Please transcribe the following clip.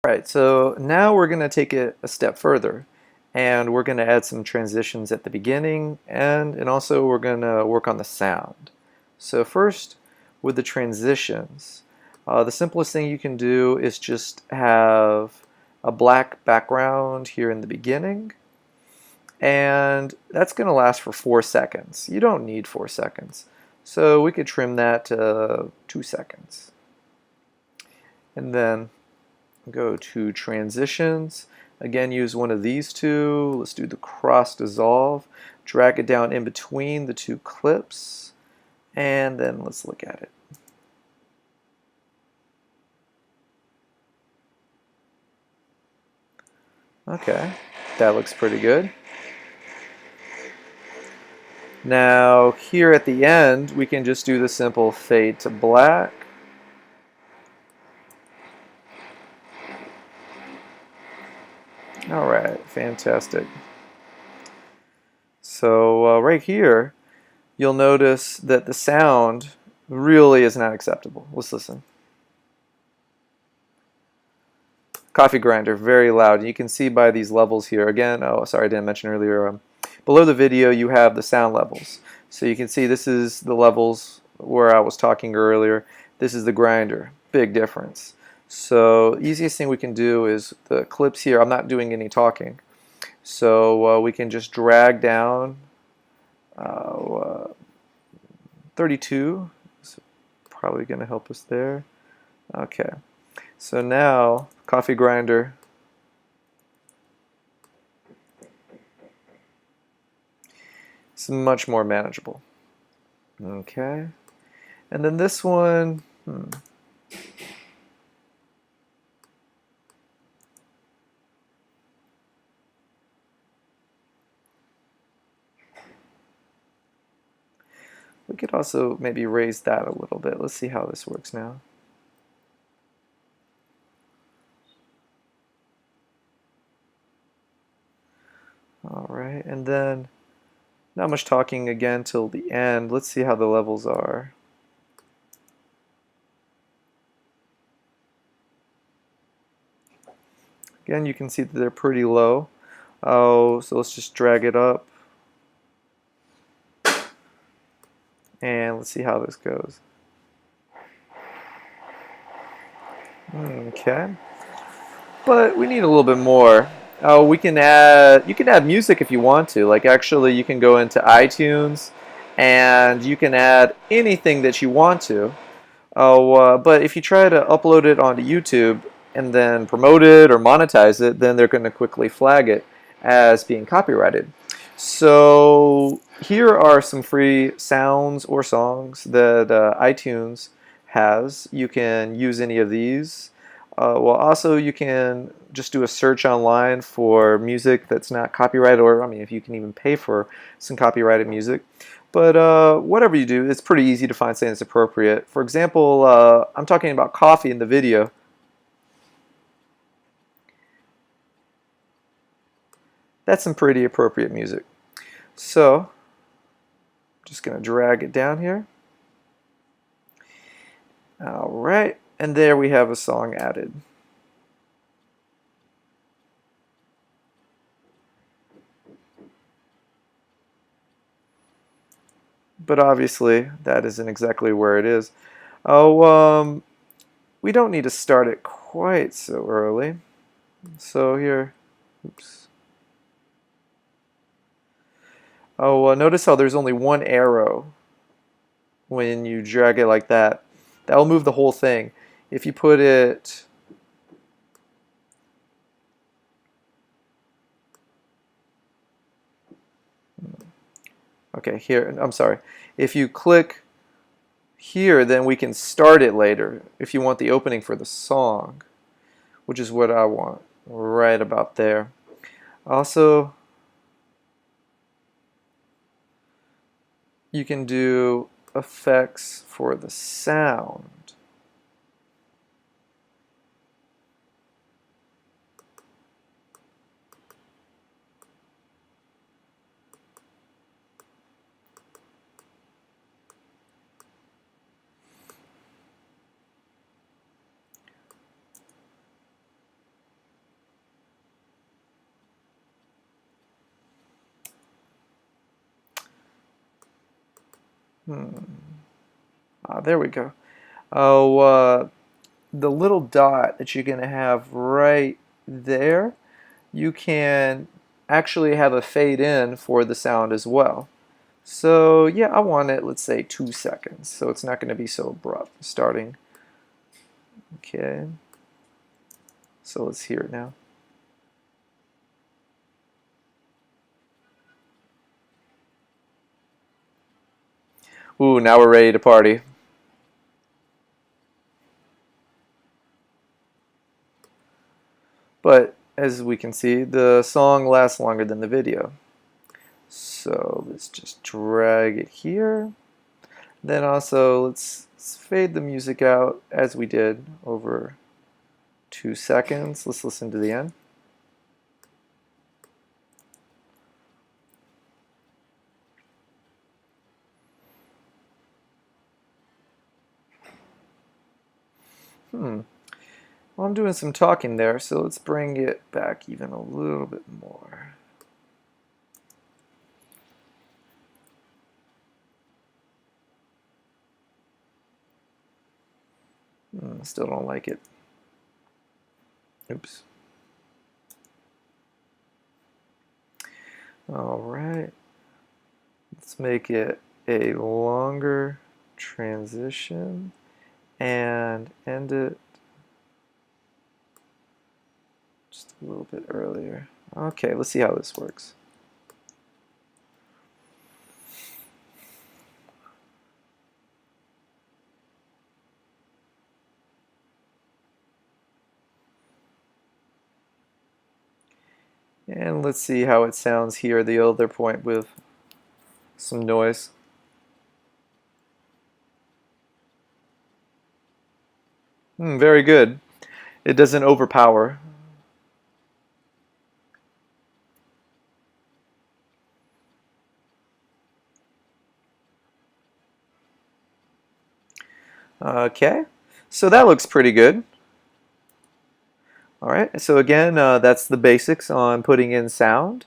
Alright, so now we're going to take it a step further, and we're going to add some transitions at the beginning, and also we're going to work on the sound. So first, with the transitions, the simplest thing you can do is just have a black background here in the beginning, and that's going to last for 4 seconds. You don't need 4 seconds, so we could trim that to 2 seconds. And then go to transitions. Again, use one of these two. Let's do the cross dissolve. Drag it down in between the two clips, and then let's look at it. Okay, that looks pretty good. Now here at the end, we can just do the simple fade to black. All right, fantastic. So right here, you'll notice that the sound really is not acceptable. Let's listen. Coffee grinder, very loud. And you can see by these levels here. Again, oh, sorry, I didn't mention earlier. Below the video, you have the sound levels. So you can see this is the levels where I was talking earlier. This is the grinder. Big difference. So easiest thing we can do is the clips here. I'm not doing any talking. So we can just drag down 32. It's probably going to help us there. Okay. So now, coffee grinder. It's much more manageable. Okay. And then this one, we could also maybe raise that a little bit. Let's see how this works now. Alright, and then not much talking again till the end. Let's see how the levels are. Again, you can see that they're pretty low. Oh, so let's just drag it up. And let's see how this goes. Okay. But we need a little bit more. You can add music if you want to. Like actually you can go into iTunes and you can add anything that you want to. But if you try to upload it onto YouTube and then promote it or monetize it, then they're going to quickly flag it as being copyrighted. So here are some free sounds or songs that iTunes has. You can use any of these. Well, also you can just do a search online for music that's not copyrighted, or I mean, if you can even pay for some copyrighted music. But whatever you do, it's pretty easy to find something that's appropriate. For example, I'm talking about coffee in the video. That's some pretty appropriate music. So, just going to drag it down here. Alright, and there we have a song added. But obviously, that isn't exactly where it is. We don't need to start it quite so early. So here, oops. Notice how there's only one arrow when you drag it like that. That will move the whole thing. If you put it okay, here, I'm sorry. If you click here, then we can start it later if you want the opening for the song, which is what I want, right about there. Also, you can do effects for the sound. There we go. Oh, the little dot that you're going to have right there, you can actually have a fade in for the sound as well. So yeah, I want it, let's say 2 seconds, so it's not going to be so abrupt starting. Okay, so let's hear it now. Ooh, now we're ready to party. But as we can see, the song lasts longer than the video. So let's just drag it here. Then also let's fade the music out as we did over 2 seconds. Let's listen to the end. Well, I'm doing some talking there, so let's bring it back even a little bit more. Still don't like it. Oops. All right. Let's make it a longer transition and end it just a little bit earlier. Okay, let's see how this works. And let's see how it sounds here, the other point with some noise. Very good. It doesn't overpower. Okay, so that looks pretty good. All right, so again, that's the basics on putting in sound.